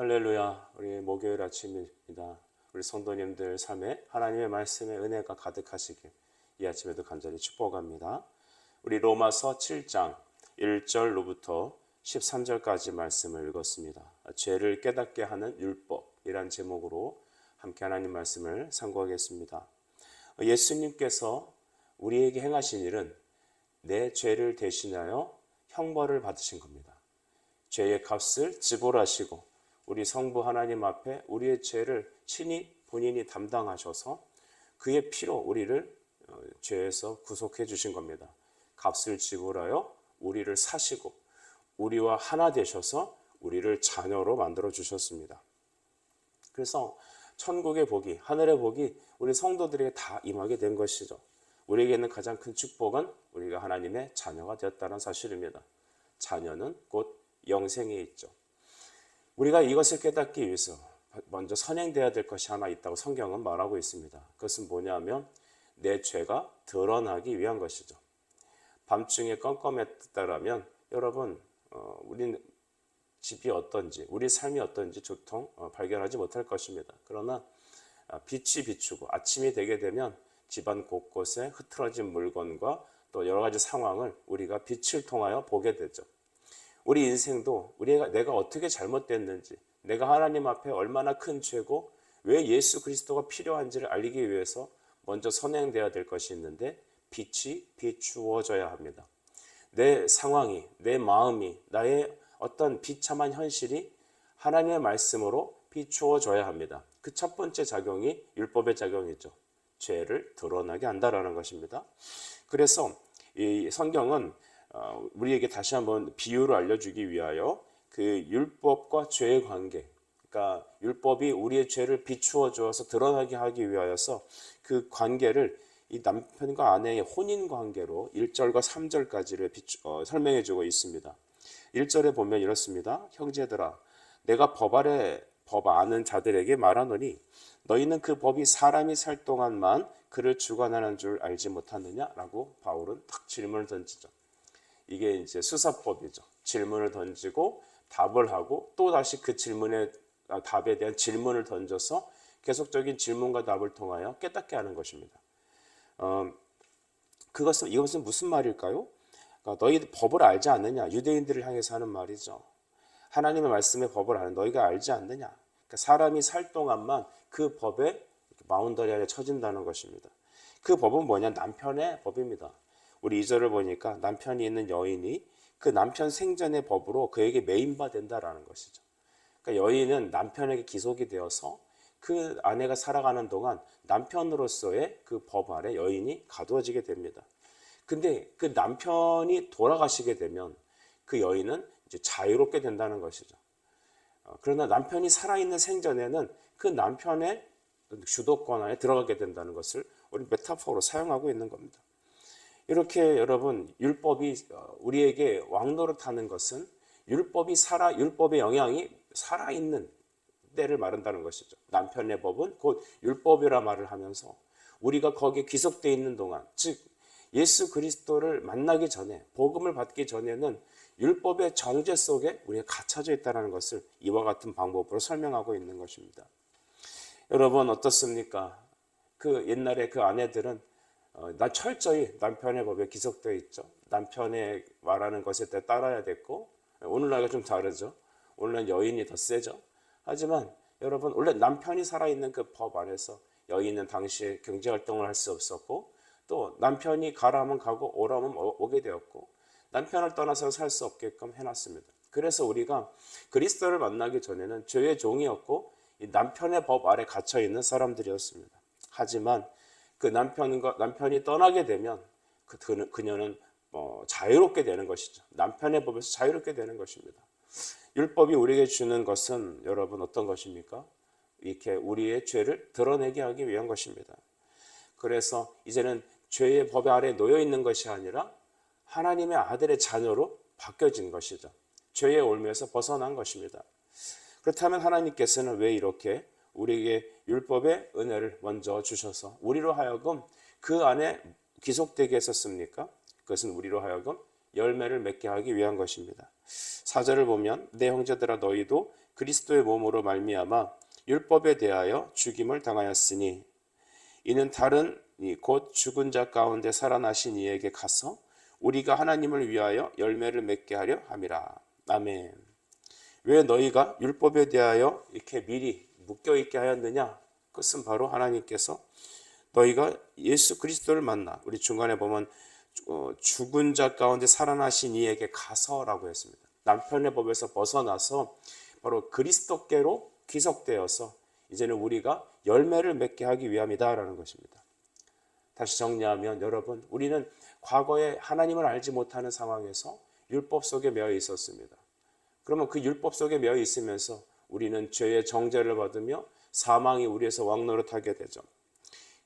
할렐루야. 우리 목요일 아침입니다. 우리 성도님들 삶에 하나님의 말씀의 은혜가 가득하시길 이 아침에도 간절히 축복합니다. 우리 로마서 7장 1절로부터 13절까지 말씀을 읽었습니다. 죄를 깨닫게 하는 율법이란 제목으로 함께 하나님 말씀을 상고하겠습니다. 예수님께서 우리에게 행하신 일은 내 죄를 대신하여 형벌을 받으신 겁니다. 죄의 값을 지불하시고 우리 성부 하나님 앞에 우리의 죄를 친히 본인이 담당하셔서 그의 피로 우리를 죄에서 구속해 주신 겁니다. 값을 지불하여 우리를 사시고 우리와 하나 되셔서 우리를 자녀로 만들어 주셨습니다. 그래서 천국의 복이, 하늘의 복이 우리 성도들에게 다 임하게 된 것이죠. 우리에게는 가장 큰 축복은 우리가 하나님의 자녀가 되었다는 사실입니다. 자녀는 곧 영생에 있죠. 우리가 이것을 깨닫기 위해서 먼저 선행되어야 될 것이 하나 있다고 성경은 말하고 있습니다. 그것은 뭐냐면 내 죄가 드러나기 위한 것이죠. 밤중에 껌껌했다라면 여러분 우리 집이 어떤지 우리 삶이 어떤지 도통 발견하지 못할 것입니다. 그러나 빛이 비추고 아침이 되게 되면 집안 곳곳에 흐트러진 물건과 또 여러 가지 상황을 우리가 빛을 통하여 보게 되죠. 우리 인생도 내가 어떻게 잘못됐는지, 내가 하나님 앞에 얼마나 큰 죄고 왜 예수 그리스도가 필요한지를 알리기 위해서 먼저 선행되어야 될 것이 있는데 빛이 비추어져야 합니다. 내 상황이, 내 마음이, 나의 어떤 비참한 현실이 하나님의 말씀으로 비추어져야 합니다. 그 첫 번째 작용이 율법의 작용이죠. 죄를 드러나게 한다라는 것입니다. 그래서 이 성경은 우리에게 다시 한번 비유를 알려주기 위하여 그 율법과 죄의 관계, 그러니까 율법이 우리의 죄를 비추어 주어서 드러나게 하기 위하여서 그 관계를 이 남편과 아내의 혼인 관계로 1절과 3절까지를 설명해 주고 있습니다. 1절에 보면 이렇습니다. 형제들아, 내가 법 아는 자들에게 말하노니 너희는 그 법이 사람이 살 동안만 그를 주관하는 줄 알지 못하느냐라고 바울은 딱 질문을 던지죠. 이게 이제 수사법이죠. 질문을 던지고 답을 하고 또 다시 그 답에 대한 질문을 던져서 계속적인 질문과 답을 통하여 깨닫게 하는 것입니다. 이것은 무슨 말일까요? 그러니까 너희 법을 알지 않느냐? 유대인들을 향해서 하는 말이죠. 하나님의 말씀의 법을 아는 너희가 알지 않느냐? 그러니까 사람이 살 동안만 그 법에 마운더리 안에 처진다는 것입니다. 그 법은 뭐냐? 남편의 법입니다. 우리 2절을 보니까 남편이 있는 여인이 그 남편 생전의 법으로 그에게 매인바 된다라는 것이죠. 그러니까 여인은 남편에게 기속이 되어서 그 아내가 살아가는 동안 남편으로서의 그 법 아래 여인이 가두어지게 됩니다. 근데 그 남편이 돌아가시게 되면 그 여인은 이제 자유롭게 된다는 것이죠. 그러나 남편이 살아있는 생전에는 그 남편의 주도권 안에 들어가게 된다는 것을 우리 메타포로 사용하고 있는 겁니다. 이렇게 여러분 율법이 우리에게 왕노릇하는 것은 율법의 영향이 살아있는 때를 말한다는 것이죠. 남편의 법은 곧 율법이라 말을 하면서 우리가 거기에 귀속되어 있는 동안, 즉 예수 그리스도를 만나기 전에, 복음을 받기 전에는 율법의 정죄 속에 우리가 갇혀져 있다는 것을 이와 같은 방법으로 설명하고 있는 것입니다. 여러분 어떻습니까? 그 옛날에 그 아내들은 철저히 남편의 법에 기속되어 있죠. 남편의 말하는 것에 따라야 됐고, 오늘날과 좀 다르죠. 오늘날 여인이 더 세죠. 하지만 여러분 원래 남편이 살아있는 그 법 안에서 여인은 당시에 경제활동을 할 수 없었고 또 남편이 가라 하면 가고 오라 하면 오게 되었고 남편을 떠나서 살 수 없게끔 해놨습니다. 그래서 우리가 그리스도를 만나기 전에는 죄의 종이었고 이 남편의 법 아래 갇혀있는 사람들이었습니다. 하지만 그 남편이 떠나게 되면 그녀는 자유롭게 되는 것이죠. 남편의 법에서 자유롭게 되는 것입니다. 율법이 우리에게 주는 것은 여러분 어떤 것입니까? 이렇게 우리의 죄를 드러내게 하기 위한 것입니다. 그래서 이제는 죄의 법 아래 놓여 있는 것이 아니라 하나님의 아들의 자녀로 바뀌어진 것이죠. 죄의 올무에서 벗어난 것입니다. 그렇다면 하나님께서는 왜 이렇게 우리에게 율법의 은혜를 먼저 주셔서 우리로 하여금 그 안에 귀속되게 했었습니까? 그것은 우리로 하여금 열매를 맺게 하기 위한 것입니다. 4절을 보면 내 형제들아 너희도 그리스도의 몸으로 말미암아 율법에 대하여 죽임을 당하였으니 이는 다른 이 곧 죽은 자 가운데 살아나신 이에게 가서 우리가 하나님을 위하여 열매를 맺게 하려 함이라. 아멘. 왜 너희가 율법에 대하여 이렇게 미리 묶여 있게 하였느냐? 그것은 바로 하나님께서 너희가 예수 그리스도를 만나, 우리 중간에 보면 죽은 자 가운데 살아나신 이에게 가서라고 했습니다. 남편의 법에서 벗어나서 바로 그리스도께로 귀속되어서 이제는 우리가 열매를 맺게 하기 위함이다라는 것입니다. 다시 정리하면 여러분, 우리는 과거에 하나님을 알지 못하는 상황에서 율법 속에 매여 있었습니다. 그러면 그 율법 속에 매여 있으면서 우리는 죄의 정죄를 받으며 사망이 우리에서 왕노릇하게 되죠.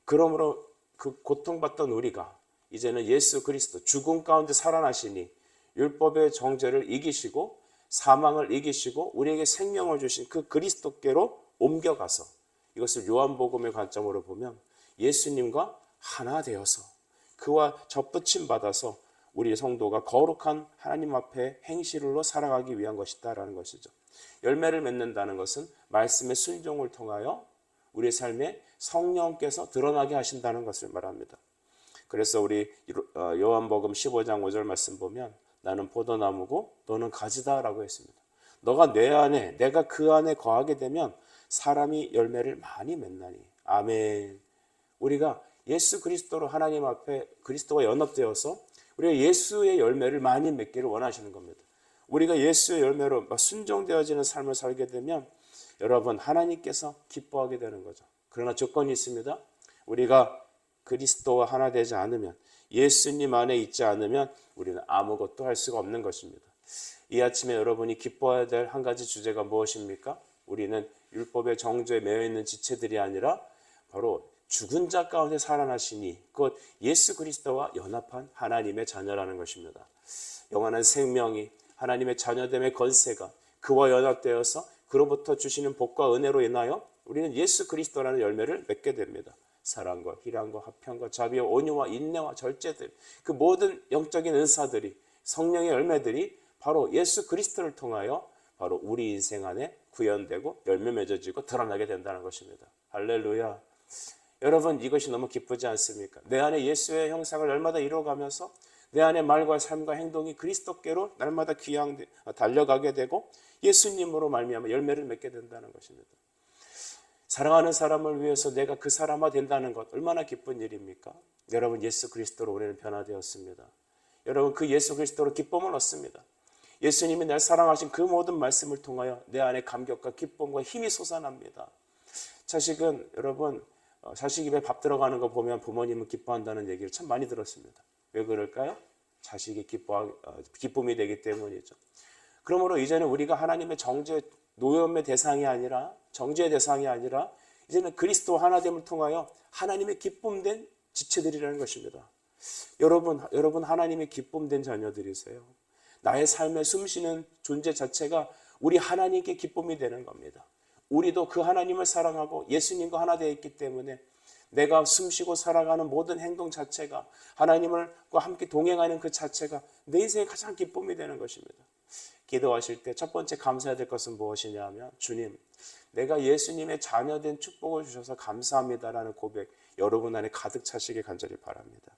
그러므로 그 고통받던 우리가 이제는 예수 그리스도 죽음 가운데 살아나시니 율법의 정죄를 이기시고 사망을 이기시고 우리에게 생명을 주신 그 그리스도께로 옮겨가서, 이것을 요한복음의 관점으로 보면 예수님과 하나 되어서 그와 접붙임 받아서 우리 성도가 거룩한 하나님 앞에 행실로 살아가기 위한 것이다라는 것이죠. 열매를 맺는다는 것은 말씀의 순종을 통하여 우리의 삶에 성령께서 드러나게 하신다는 것을 말합니다. 그래서 우리 요한복음 15장 5절 말씀 보면 나는 포도나무고 너는 가지다라고 했습니다. 너가 내 안에, 내가 그 안에 거하게 되면 사람이 열매를 많이 맺나니. 아멘. 우리가 예수 그리스도로 하나님 앞에 그리스도와 연합되어서 우리가 예수의 열매를 많이 맺기를 원하시는 겁니다. 우리가 예수의 열매로 순종되어지는 삶을 살게 되면 여러분, 하나님께서 기뻐하게 되는 거죠. 그러나 조건이 있습니다. 우리가 그리스도와 하나 되지 않으면, 예수님 안에 있지 않으면 우리는 아무것도 할 수가 없는 것입니다. 이 아침에 여러분이 기뻐해야 될 한 가지 주제가 무엇입니까? 우리는 율법의 정죄에 매여 있는 지체들이 아니라 바로 죽은 자 가운데 살아나시니 곧 예수 그리스도와 연합한 하나님의 자녀라는 것입니다. 영원한 생명이, 하나님의 자녀됨의 권세가 그와 연합되어서 그로부터 주시는 복과 은혜로 인하여 우리는 예수 그리스도라는 열매를 맺게 됩니다. 사랑과 희랑과 화평과 자비와 온유와 인내와 절제들, 그 모든 영적인 은사들이, 성령의 열매들이 바로 예수 그리스도를 통하여 바로 우리 인생 안에 구현되고 열매 맺어지고 드러나게 된다는 것입니다. 할렐루야. 여러분, 이것이 너무 기쁘지 않습니까? 내 안에 예수의 형상을 날마다 이루어가면서 내 안에 말과 삶과 행동이 그리스도께로 날마다 달려가게 되고 예수님으로 말미암아 열매를 맺게 된다는 것입니다. 사랑하는 사람을 위해서 내가 그 사람화 된다는 것, 얼마나 기쁜 일입니까? 여러분, 예수 그리스도로 우리는 변화되었습니다. 여러분, 그 예수 그리스도로 기쁨을 얻습니다. 예수님이 날 사랑하신 그 모든 말씀을 통하여 내 안에 감격과 기쁨과 힘이 솟아납니다. 자식은, 여러분, 자식 입에 밥 들어가는 거 보면 부모님은 기뻐한다는 얘기를 참 많이 들었습니다. 왜 그럴까요? 자식이 기쁨이 되기 때문이죠. 그러므로 이제는 우리가 하나님의 노염의 대상이 아니라, 정죄의 대상이 아니라 이제는 그리스도 하나됨을 통하여 하나님의 기쁨된 지체들이라는 것입니다. 여러분 하나님의 기쁨된 자녀들이세요. 나의 삶에 숨쉬는 존재 자체가 우리 하나님께 기쁨이 되는 겁니다. 우리도 그 하나님을 사랑하고 예수님과 하나 되어 있기 때문에 내가 숨쉬고 살아가는 모든 행동 자체가 하나님과 함께 동행하는 그 자체가 내 인생의 가장 기쁨이 되는 것입니다. 기도하실 때 첫 번째 감사해야 될 것은 무엇이냐 하면, 주님, 내가 예수님의 자녀된 축복을 주셔서 감사합니다라는 고백 여러분 안에 가득 차시길 간절히 바랍니다.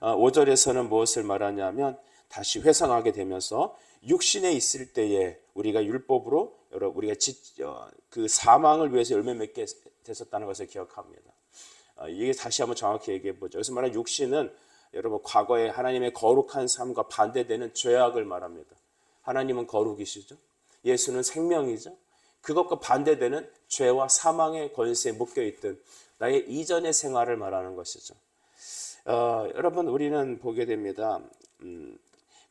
5절에서는 무엇을 말하냐면, 다시 회상하게 되면서 육신에 있을 때에 우리가 율법으로 우리가 그 사망을 위해서 열매 맺게 됐었다는 것을 기억합니다. 이게 다시 한번 정확히 얘기해 보죠. 그래서 말하는 육신은 여러분 과거에 하나님의 거룩한 삶과 반대되는 죄악을 말합니다. 하나님은 거룩이시죠. 예수는 생명이죠. 그것과 반대되는 죄와 사망의 권세에 묶여있던 나의 이전의 생활을 말하는 것이죠. 여러분, 우리는 보게 됩니다.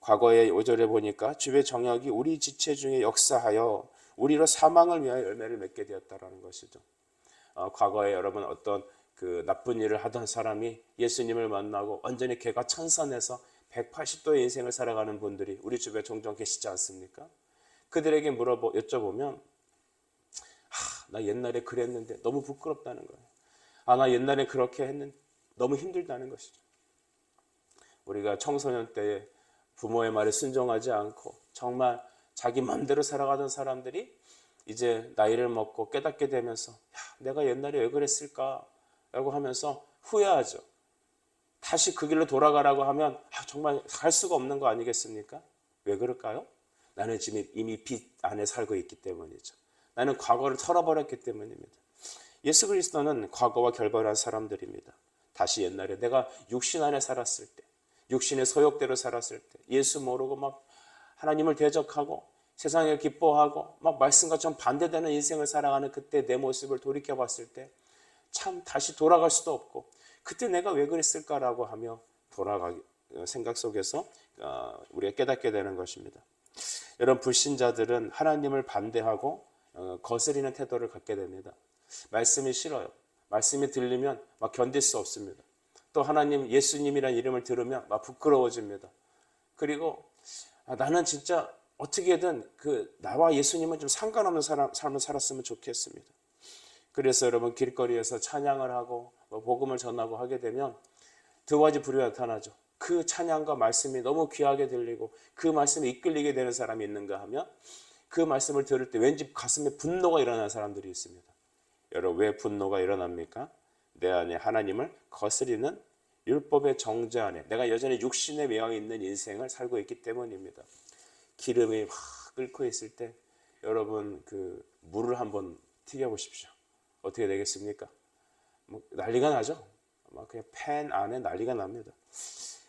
과거의 5절에 보니까 주의 정욕이 우리 지체 중에 역사하여 우리로 사망을 위하여 열매를 맺게 되었다라는 것이죠. 과거에 여러분 어떤 그 나쁜 일을 하던 사람이 예수님을 만나고 완전히 개가 천선해서 180도의 인생을 살아가는 분들이 우리 주변에 종종 계시지 않습니까? 그들에게 여쭤보면 나 옛날에 그랬는데 너무 부끄럽다는 거예요. 나 옛날에 그렇게 했는데 너무 힘들다는 것이죠. 우리가 청소년 때에 부모의 말에 순종하지 않고 정말 자기 마음대로 살아가던 사람들이 이제 나이를 먹고 깨닫게 되면서 내가 옛날에 왜 그랬을까 라고 하면서 후회하죠. 다시 그 길로 돌아가라고 하면 정말 갈 수가 없는 거 아니겠습니까? 왜 그럴까요? 나는 지금 이미 빛 안에 살고 있기 때문이죠. 나는 과거를 털어버렸기 때문입니다. 예수 그리스도는 과거와 결별한 사람들입니다. 다시 옛날에 내가 육신 안에 살았을 때, 육신의 소욕대로 살았을 때, 예수 모르고 막 하나님을 대적하고 세상을 기뻐하고 막 말씀과 좀 반대되는 인생을 살아가는 그때 내 모습을 돌이켜 봤을 때 참 다시 돌아갈 수도 없고 그때 내가 왜 그랬을까라고 하며 생각 속에서 우리가 깨닫게 되는 것입니다. 여러분, 불신자들은 하나님을 반대하고 거스리는 태도를 갖게 됩니다. 말씀이 싫어요. 말씀이 들리면 막 견딜 수 없습니다. 또 하나님, 예수님이라는 이름을 들으면 막 부끄러워집니다. 그리고 나는 진짜 어떻게든 나와 예수님은 좀 상관없는 삶을 살았으면 좋겠습니다. 그래서 여러분, 길거리에서 찬양을 하고 복음을 전하고 하게 되면 두 가지 부류가 나타나죠. 그 찬양과 말씀이 너무 귀하게 들리고 그 말씀에 이끌리게 되는 사람이 있는가 하면 그 말씀을 들을 때 왠지 가슴에 분노가 일어나는 사람들이 있습니다. 여러분, 왜 분노가 일어납니까? 내 안에 하나님을 거스리는 율법의 정죄 안에 내가 여전히 육신에 매여 있는 인생을 살고 있기 때문입니다. 기름이 막 끓고 있을 때 여러분 물을 한번 튀겨보십시오. 어떻게 되겠습니까? 난리가 나죠. 그냥 팬 안에 난리가 납니다.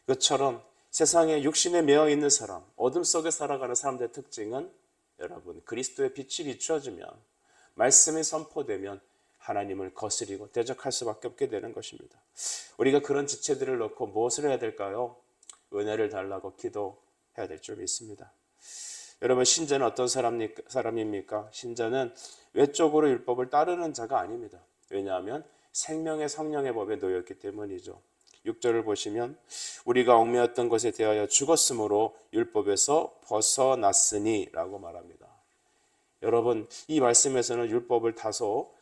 그것처럼 세상에 육신에 매여 있는 사람, 어둠 속에 살아가는 사람들의 특징은 여러분, 그리스도의 빛이 비추어지면, 말씀이 선포되면 하나님을 거스리고 대적할 수밖에 없게 되는 것입니다. 우리가 그런 지체들을 놓고 무엇을 해야 될까요? 은혜를 달라고 기도해야 될 줄 믿습니다. 여러분, 신자는 어떤 사람입니까? 신자는 외적으로 율법을 따르는 자가 아닙니다. 왜냐하면 생명의 성령의 법에 놓였기 때문이죠. 6절을 보시면 우리가 얽매였던 것에 대하여 죽었으므로 율법에서 벗어났으니 라고 말합니다. 여러분, 이 말씀에서는 율법을 다소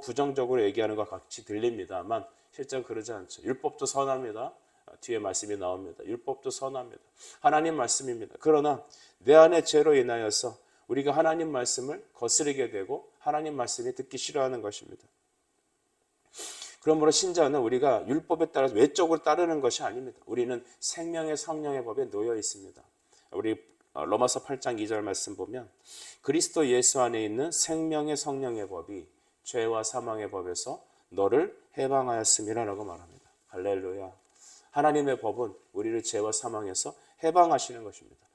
부정적으로 얘기하는 것 같이 들립니다만 실제로 그러지 않죠. 율법도 선합니다. 뒤에 말씀이 나옵니다. 율법도 선합니다. 하나님 말씀입니다. 그러나 내 안에 죄로 인하여서 우리가 하나님 말씀을 거스르게 되고 하나님 말씀이 듣기 싫어하는 것입니다. 그러므로 신자는 우리가 율법에 따라서 외적으로 따르는 것이 아닙니다. 우리는 생명의 성령의 법에 놓여 있습니다. 우리 로마서 8장 2절 말씀 보면 그리스도 예수 안에 있는 생명의 성령의 법이 죄와 사망의 법에서 너를 해방하였음이라고 말합니다. 할렐루야. 하나님의 법은 우리를 죄와 사망에서 해방하시는 것입니다.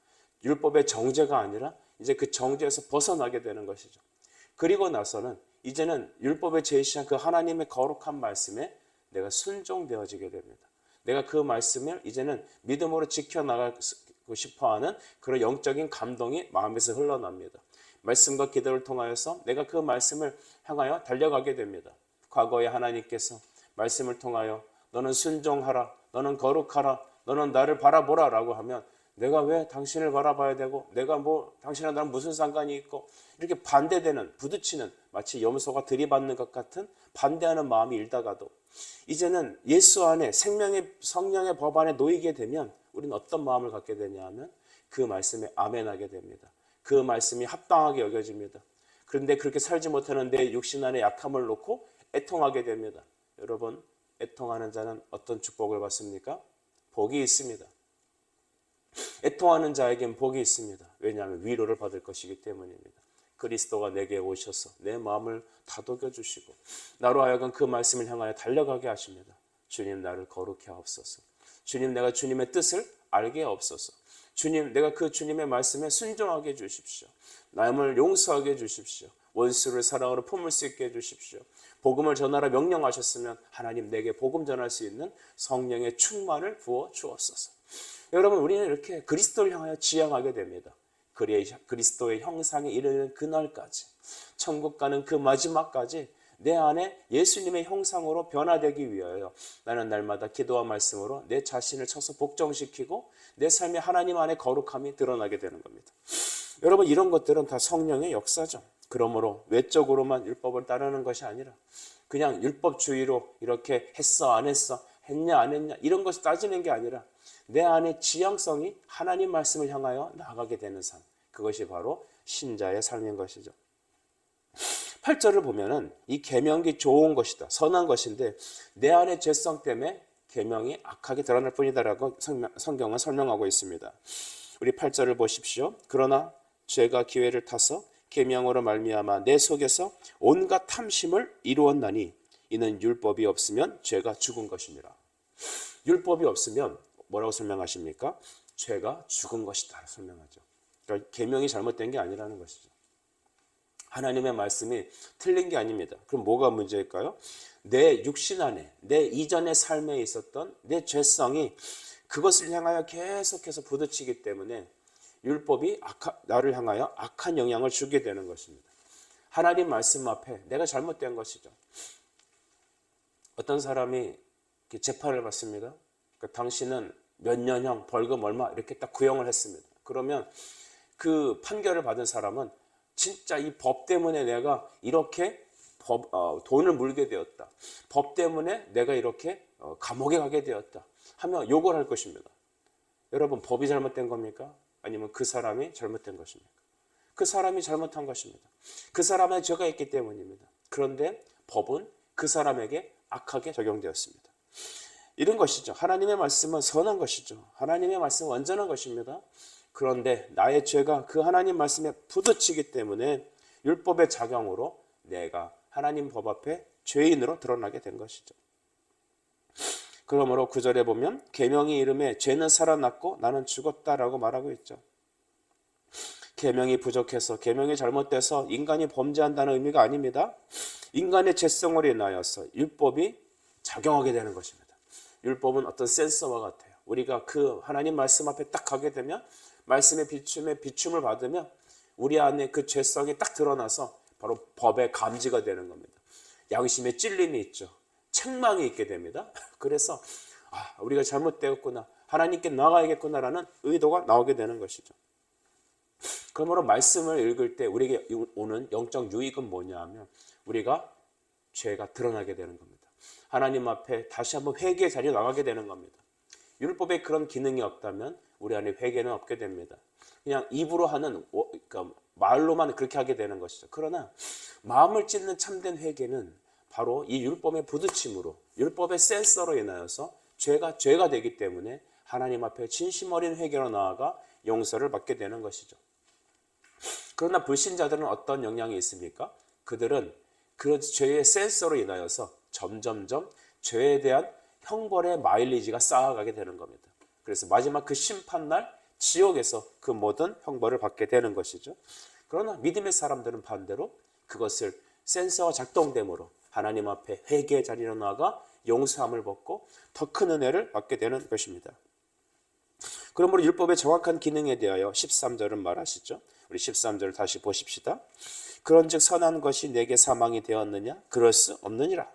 율법의 정죄가 아니라 이제 그 정죄에서 벗어나게 되는 것이죠. 그리고 나서는 이제는 율법에 제시한 그 하나님의 거룩한 말씀에 내가 순종되어지게 됩니다. 내가 그 말씀을 이제는 믿음으로 지켜나가고 싶어하는 그런 영적인 감동이 마음에서 흘러납니다. 말씀과 기도를 통하여서 내가 그 말씀을 향하여 달려가게 됩니다. 과거에 하나님께서 말씀을 통하여 너는 순종하라, 너는 거룩하라, 너는 나를 바라보라 라고 하면 내가 왜 당신을 바라봐야 되고 내가 당신과 나랑 무슨 상관이 있고 이렇게 반대되는, 부딪히는, 마치 염소가 들이받는 것 같은 반대하는 마음이 일다가도 이제는 예수 안에 생명의 성령의 법 안에 놓이게 되면 우리는 어떤 마음을 갖게 되냐 하면 그 말씀에 아멘하게 됩니다. 그 말씀이 합당하게 여겨집니다. 그런데 그렇게 살지 못하는 내 육신 안에 약함을 놓고 애통하게 됩니다. 여러분, 애통하는 자는 어떤 축복을 받습니까? 복이 있습니다. 애통하는 자에겐 복이 있습니다. 왜냐하면 위로를 받을 것이기 때문입니다. 그리스도가 내게 오셔서 내 마음을 다독여 주시고 나로 하여금 그 말씀을 향하여 달려가게 하십니다. 주님, 나를 거룩해 하옵소서. 주님, 내가 주님의 뜻을 알게 하옵소서. 주님, 내가 그 주님의 말씀에 순종하게 해주십시오. 남을 용서하게 해주십시오. 원수를 사랑으로 품을 수 있게 해주십시오. 복음을 전하라 명령하셨으면 하나님, 내게 복음 전할 수 있는 성령의 충만을 부어 주옵소서. 여러분, 우리는 이렇게 그리스도를 향하여 지향하게 됩니다. 그리스도의 형상에 이르는 그날까지, 천국 가는 그 마지막까지 내 안에 예수님의 형상으로 변화되기 위하여 나는 날마다 기도와 말씀으로 내 자신을 쳐서 복종시키고 내 삶에 하나님 안에 거룩함이 드러나게 되는 겁니다. 여러분, 이런 것들은 다 성령의 역사죠. 그러므로 외적으로만 율법을 따르는 것이 아니라 그냥 율법주의로 이렇게 했어 안 했어, 했냐 안 했냐 이런 것을 따지는 게 아니라 내 안에 지향성이 하나님 말씀을 향하여 나아가게 되는 삶, 그것이 바로 신자의 삶인 것이죠. 8절을 보면은 이 계명이 좋은 것이다, 선한 것인데 내 안의 죄성 때문에 계명이 악하게 드러날 뿐이다라고 성경은 설명하고 있습니다. 우리 8절을 보십시오. 그러나 죄가 기회를 타서 계명으로 말미암아 내 속에서 온갖 탐심을 이루었나니 이는 율법이 없으면 죄가 죽은 것이니라. 율법이 없으면 뭐라고 설명하십니까? 죄가 죽은 것이다 설명하죠. 그러니까 계명이 잘못된 게 아니라는 것이죠. 하나님의 말씀이 틀린 게 아닙니다. 그럼 뭐가 문제일까요? 내 육신 안에, 내 이전의 삶에 있었던 내 죄성이 그것을 향하여 계속해서 부딪히기 때문에 율법이 나를 향하여 악한 영향을 주게 되는 것입니다. 하나님 말씀 앞에 내가 잘못된 것이죠. 어떤 사람이 재판을 받습니다. 그러니까 당신은 몇 년형, 벌금 얼마 이렇게 딱 구형을 했습니다. 그러면 그 판결을 받은 사람은 진짜 이 법 때문에 내가 이렇게 돈을 물게 되었다, 법 때문에 내가 이렇게 감옥에 가게 되었다 하며 욕을 할 것입니다. 여러분, 법이 잘못된 겁니까? 아니면 그 사람이 잘못된 것입니까? 그 사람이 잘못한 것입니다. 그 사람의 죄가 있기 때문입니다. 그런데 법은 그 사람에게 악하게 적용되었습니다. 이런 것이죠. 하나님의 말씀은 선한 것이죠. 하나님의 말씀은 완전한 것입니다. 그런데 나의 죄가 그 하나님 말씀에 부딪히기 때문에 율법의 작용으로 내가 하나님 법 앞에 죄인으로 드러나게 된 것이죠. 그러므로 9절에 보면 계명이 이름에 죄는 살아났고 나는 죽었다라고 말하고 있죠. 계명이 부족해서, 계명이 잘못돼서 인간이 범죄한다는 의미가 아닙니다. 인간의 죄성으로 인하여서 율법이 작용하게 되는 것입니다. 율법은 어떤 센서와 같아요. 우리가 그 하나님 말씀 앞에 딱 가게 되면 말씀의 비춤을 받으면 우리 안에 그 죄성이 딱 드러나서 바로 법의 감지가 되는 겁니다. 양심의 찔림이 있죠. 책망이 있게 됩니다. 그래서 우리가 잘못되었구나, 하나님께 나가야겠구나라는 의도가 나오게 되는 것이죠. 그러므로 말씀을 읽을 때 우리에게 오는 영적 유익은 뭐냐 하면 우리가 죄가 드러나게 되는 겁니다. 하나님 앞에 다시 한번 회개의 자리에 나가게 되는 겁니다. 율법에 그런 기능이 없다면 우리 안에 회개는 없게 됩니다. 그냥 입으로 하는, 그러니까 말로만 그렇게 하게 되는 것이죠. 그러나 마음을 찢는 참된 회개는 바로 이 율법의 부딪힘으로, 율법의 센서로 인하여서 죄가 되기 때문에 하나님 앞에 진심 어린 회개로 나아가 용서를 받게 되는 것이죠. 그러나 불신자들은 어떤 영향이 있습니까? 그들은 그 죄의 센서로 인하여서 점점점 죄에 대한 형벌의 마일리지가 쌓아가게 되는 겁니다. 그래서 마지막 그 심판날 지옥에서 그 모든 형벌을 받게 되는 것이죠. 그러나 믿음의 사람들은 반대로 그것을 센서가 작동됨으로 하나님 앞에 회개의 자리로 나아가 용서함을 받고 더 큰 은혜를 받게 되는 것입니다. 그러므로 율법의 정확한 기능에 대하여 13절은 말하시죠. 우리 13절 다시 보십시다. 그런즉 선한 것이 내게 사망이 되었느냐? 그럴 수 없느니라.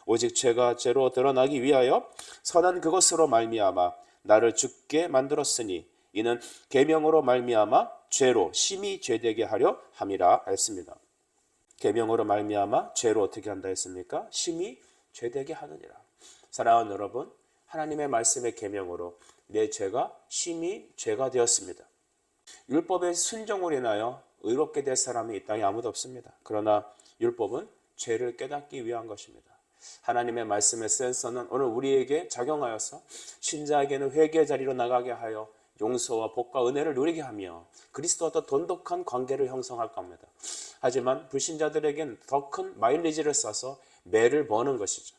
오직 죄가 죄로 드러나기 위하여 선한 그것으로 말미암아 나를 죽게 만들었으니 이는 계명으로 말미암아 죄로 심히 죄되게 하려 함이라 했습니다. 계명으로 말미암아 죄로 어떻게 한다 했습니까? 심히 죄되게 하느니라. 사랑하는 여러분, 하나님의 말씀의 계명으로 내 죄가 심히 죄가 되었습니다. 율법의 순종으로 인하여 의롭게 될 사람이 이 땅에 아무도 없습니다. 그러나 율법은 죄를 깨닫기 위한 것입니다. 하나님의 말씀의 센서는 오늘 우리에게 작용하여서 신자에게는 회개의 자리로 나가게 하여 용서와 복과 은혜를 누리게 하며 그리스도와 더 돈독한 관계를 형성할 겁니다. 하지만 불신자들에겐 더 큰 마일리지를 써서 매를 버는 것이죠.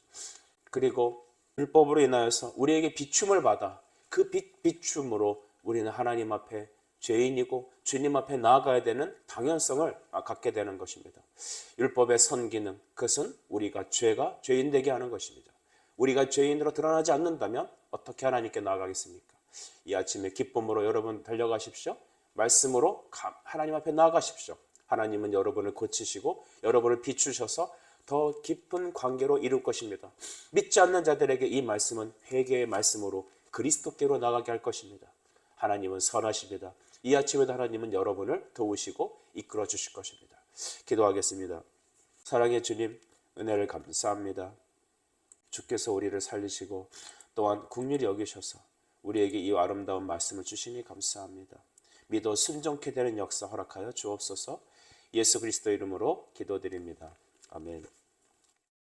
그리고 율법으로 인하여서 우리에게 비춤을 받아 그 비춤으로 우리는 하나님 앞에 죄인이고 주님 앞에 나아가야 되는 당연성을 갖게 되는 것입니다. 율법의 선기능, 그것은 우리가 죄인 되게 하는 것입니다. 우리가 죄인으로 드러나지 않는다면 어떻게 하나님께 나아가겠습니까? 이 아침에 기쁨으로 여러분 달려가십시오. 말씀으로 하나님 앞에 나아가십시오. 하나님은 여러분을 고치시고 여러분을 비추셔서 더 깊은 관계로 이룰 것입니다. 믿지 않는 자들에게 이 말씀은 회개의 말씀으로 그리스도께로 나가게 할 것입니다. 하나님은 선하십니다. 이 아침에도 하나님은 여러분을 도우시고 이끌어 주실 것입니다. 기도하겠습니다. 사랑의 주님, 은혜를 감사합니다. 주께서 우리를 살리시고 또한 긍휼히 여기셔서 우리에게 이 아름다운 말씀을 주시니 감사합니다. 믿어 순종케 되는 역사 허락하여 주옵소서. 예수 그리스도 이름으로 기도드립니다. 아멘.